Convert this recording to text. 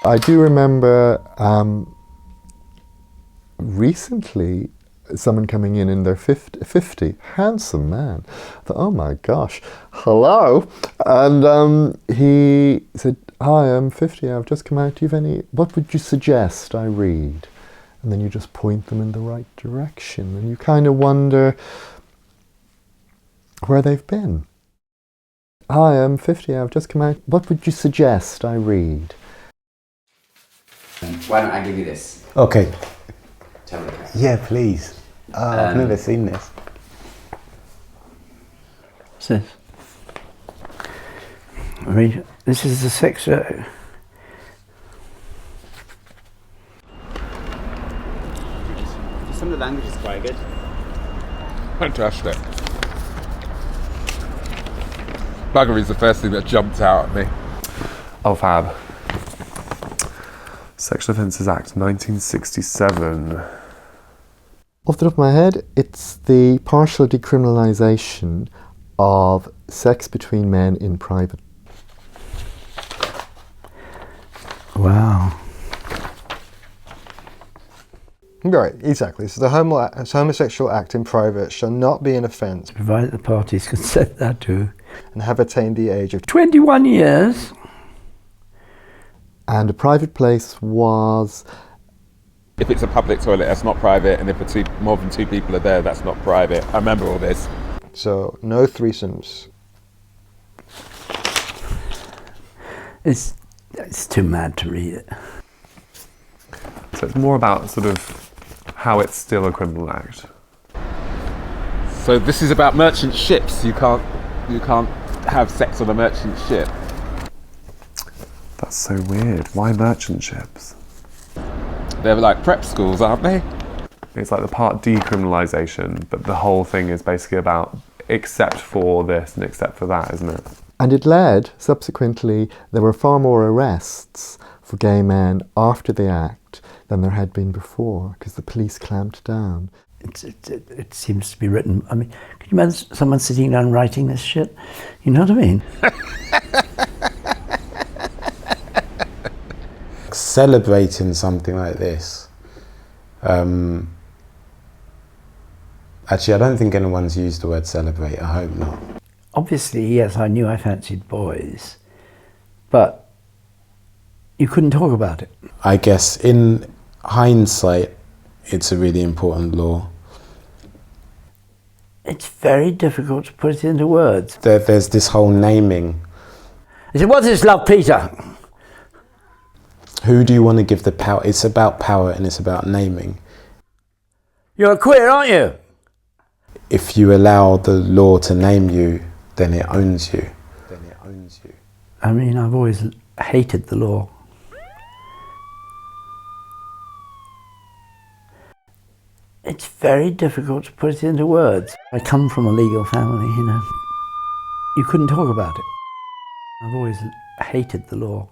I do remember recently someone coming in their 50, handsome man. I thought, oh my gosh, hello. And he said, hi, I'm 50, I've just come out. Do you have any, what would you suggest I read? And then you just point them in the right direction. And you kind of wonder where they've been. Hi, I'm 50, I've just come out. What would you suggest I read? Why don't I give you this? Okay. Tell me. Yeah, please. I've never seen this. What's this? I mean, this is the sex. Some of the language is quite good. Fantastic. Buggery's the first thing that jumped out at me. Oh, fab. Sexual Offences Act 1967. Off the top of my head, it's the partial decriminalisation of sex between men in private. Wow. Right, exactly. So the homosexual act in private shall not be an offence, Provided the parties consent thereto. and have attained the age of 21 years. And a private place was... If it's a public toilet, that's not private, and if more than two people are there, that's not private. I remember all this. So no threesomes. It's too mad to read it. So it's more about sort of how it's still a criminal act. So this is about merchant ships. You can't have sex on a merchant ship. That's so weird. Why merchant ships? They're like prep schools, aren't they? It's like the part decriminalisation, but the whole thing is basically about except for this and except for that, isn't it? And it led, subsequently, there were far more arrests for gay men after the act than there had been before, because the police clamped down. It seems to be written. I mean, can you imagine someone sitting down writing this shit? You know what I mean? Celebrating something like this. Actually, I don't think anyone's used the word celebrate. I hope not. Obviously, yes, I knew I fancied boys, but you couldn't talk about it. I guess in hindsight, it's a really important law. It's very difficult to put it into words. There's this whole naming. I said, what's this love, Peter? Who do you want to give the power? It's about power and it's about naming. You're a queer, aren't you? If you allow the law to name you, then it owns you. I mean, I've always hated the law. It's very difficult to put it into words. I come from a legal family, you know. You couldn't talk about it. I've always hated the law.